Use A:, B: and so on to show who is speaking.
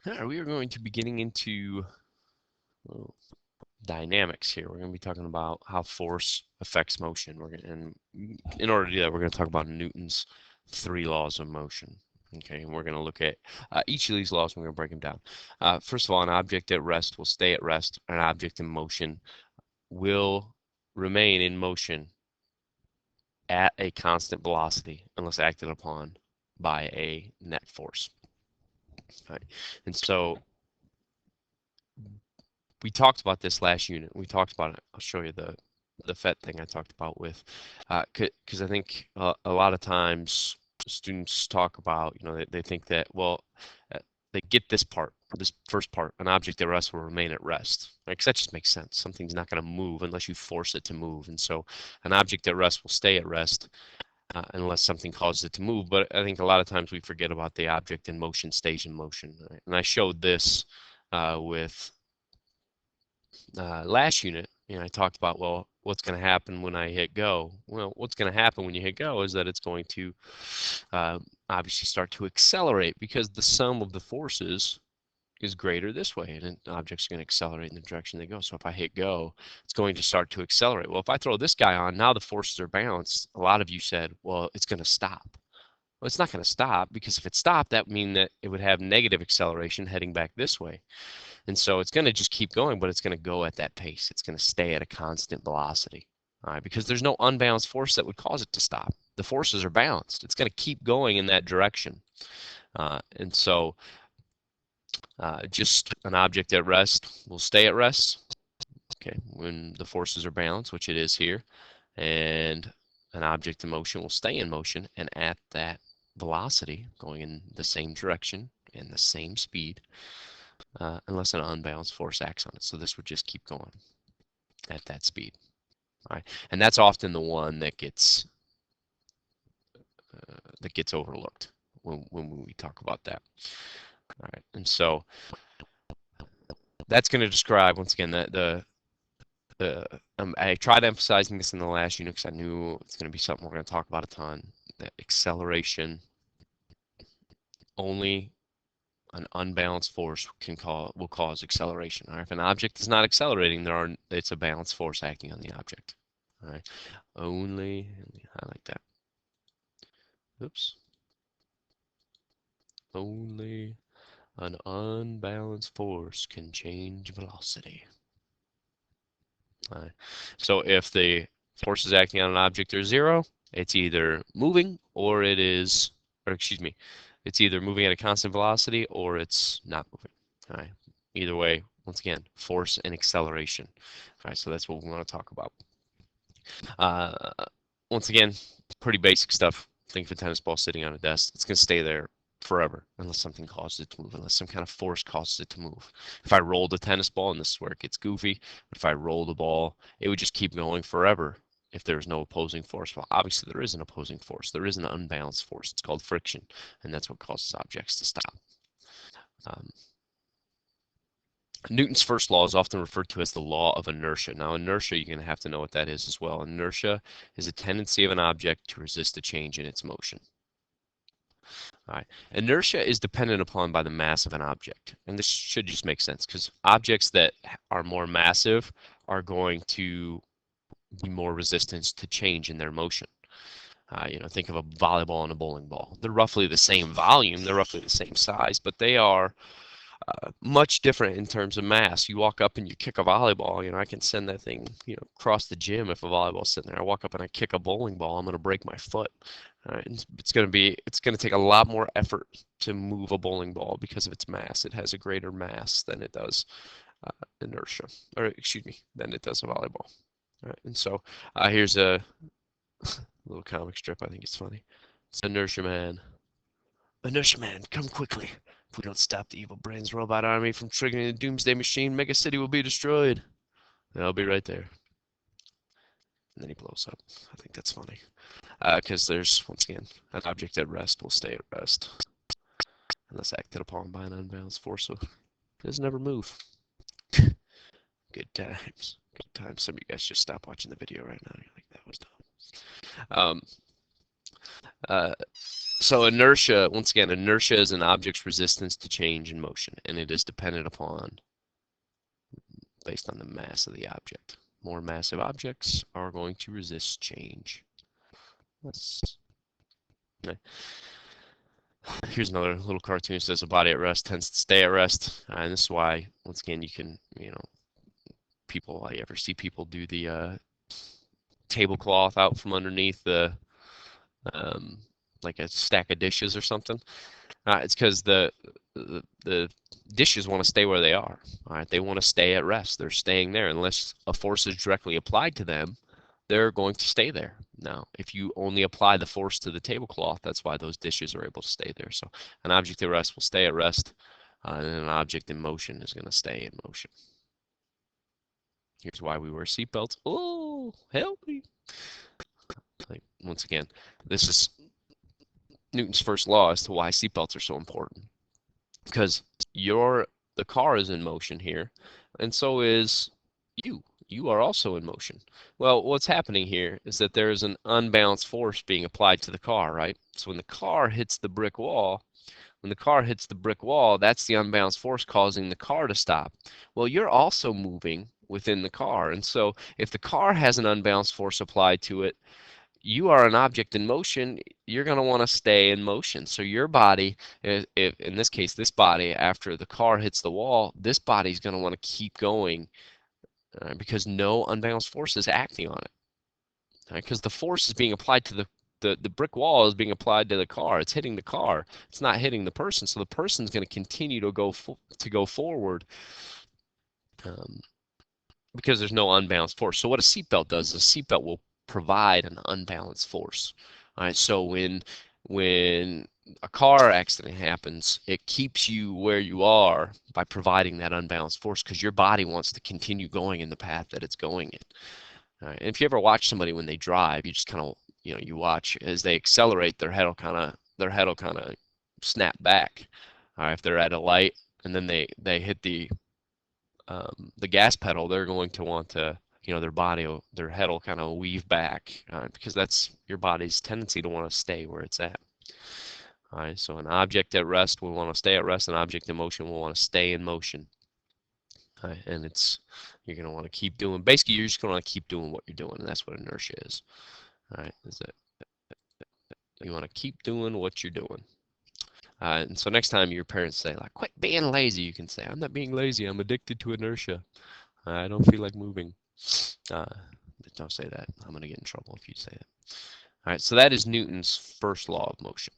A: We are going to be getting into dynamics here. We're going to be talking about how force affects motion. And in order to do that, we're going to talk about Newton's 3 laws of motion. Okay, and we're going to look at each of these laws, and we're going to break them down. First of all, an object at rest will stay at rest. An object in motion will remain in motion at a constant velocity unless acted upon by a net force. All right. And so we talked about this last unit. We talked about it. I'll show you the FET thing I talked about with, because I think a lot of times students talk about, they think that, well, they get this part, this first part, an object at rest will remain at rest. Because that just makes sense. Something's not going to move unless you force it to move. And so an object at rest will stay at rest unless something causes it to move. But I think a lot of times we forget about the object in motion stays in motion. Right? And I showed this with last unit, I talked about, well, what's going to happen when I hit go? Well, what's going to happen when you hit go is that it's going to obviously start to accelerate because the sum of the forces is greater this way, and an object's going to accelerate in the direction they go. So if I hit go, it's going to start to accelerate. Well, if I throw this guy on, now the forces are balanced. A lot of you said, well, it's going to stop. Well, it's not going to stop because if it stopped, that would mean that it would have negative acceleration heading back this way. And so it's going to just keep going, but it's going to go at that pace. It's going to stay at a constant velocity, all right, because there's no unbalanced force that would cause it to stop. The forces are balanced. It's going to keep going in that direction. And so just an object at rest will stay at rest, okay, when the forces are balanced, which it is here, and an object in motion will stay in motion and at that velocity going in the same direction and the same speed unless an unbalanced force acts on it. So this would just keep going at that speed. All right, and that's often the one that gets overlooked when we talk about that. All right, and so that's going to describe once again I tried emphasizing this in the last unit because I knew it's going to be something we're going to talk about a ton. That acceleration, only an unbalanced force will cause acceleration. All right, if an object is not accelerating, it's a balanced force acting on the object. All right, only, let me highlight that. Oops. Only an unbalanced force can change velocity. All right. So if the forces acting on an object are zero, it's either moving or excuse me, it's either moving at a constant velocity or it's not moving. All right. Either way, once again, force and acceleration. All right. So that's what we want to talk about. Once again, pretty basic stuff. Think of a tennis ball sitting on a desk. It's going to stay there forever unless something causes it to move, unless some kind of force causes it to move. If I rolled a tennis ball, and this is where it gets goofy, but if I roll the ball, it would just keep going forever if there's no opposing force. Well, obviously there is an opposing force. There is an unbalanced force. It's called friction, and that's what causes objects to stop. Um, Newton's first law is often referred to as the law of inertia. Now, inertia, you're going to have to know what that is as well. Inertia is a tendency of an object to resist a change in its motion. All right. Inertia is dependent upon by the mass of an object. And this should just make sense because objects that are more massive are going to be more resistant to change in their motion. Think of a volleyball and a bowling ball. They're roughly the same volume, they're roughly the same size, but they are much different in terms of mass. You walk up and you kick a volleyball, I can send that thing, across the gym if a volleyball's sitting there. I walk up and I kick a bowling ball, I'm going to break my foot. It's going to take a lot more effort to move a bowling ball because of its mass. It has a greater mass than it does inertia, or excuse me, than it does a volleyball. All right, and so here's a little comic strip. I think it's funny. It's Inertia Man. Inertia Man, come quickly. If we don't stop the evil Brains robot army from triggering the Doomsday Machine, Mega City will be destroyed. And I'll be right there. And then he blows up. I think that's funny. Because there's, once again, an object at rest will stay at rest. Unless acted upon by an unbalanced force, so it doesn't ever move. Good times. Good times. Some of you guys just stop watching the video right now. You're like, that was dumb. So inertia, once again, inertia is an object's resistance to change in motion, and it is dependent upon, based on the mass of the object. More massive objects are going to resist change. Okay. Here's another little cartoon that says a body at rest tends to stay at rest. And this is why, once again, you can, people, I ever see people do the tablecloth out from underneath the, um, like a stack of dishes or something. It's because the dishes want to stay where they are. All right, they want to stay at rest. They're staying there unless a force is directly applied to them. They're going to stay there. Now, if you only apply the force to the tablecloth, that's why those dishes are able to stay there. So an object at rest will stay at rest, and an object in motion is going to stay in motion. Here's why we wear seatbelts. Oh, help me. Like, once again, this is Newton's first law as to why seatbelts are so important. Because the car is in motion here, and so is you. You are also in motion. Well, what's happening here is that there is an unbalanced force being applied to the car, right? So when the car hits the brick wall, that's the unbalanced force causing the car to stop. Well, you're also moving within the car, and so if the car has an unbalanced force applied to it, you are an object in motion, you're going to want to stay in motion. So your body, if in this case, this body, after the car hits the wall, this body is going to want to keep going because no unbalanced force is acting on it. Because the force is being applied to the brick wall is being applied to the car. It's hitting the car. It's not hitting the person. So the person's going to continue to go forward um, because there's no unbalanced force. So what a seatbelt does is a seatbelt will provide an unbalanced force. All right, so when a car accident happens, it keeps you where you are by providing that unbalanced force because your body wants to continue going in the path that it's going in. All right, and if you ever watch somebody when they drive, you just kind of, you watch as they accelerate, their head will kind of snap back. All right, if they're at a light and then they hit the gas pedal, they're going to want to, their head will kind of weave back because that's your body's tendency to want to stay where it's at. All right, so an object at rest will want to stay at rest. An object in motion will want to stay in motion. All right, and you're going to want to keep doing. Basically, you're just going to want to keep doing what you're doing, and that's what inertia is. All right, is that you want to keep doing what you're doing. And so next time your parents say like, "Quit being lazy," you can say, "I'm not being lazy. I'm addicted to inertia. I don't feel like moving." Uh, don't say that. I'm going to get in trouble if you say it. All right, so that is Newton's first law of motion.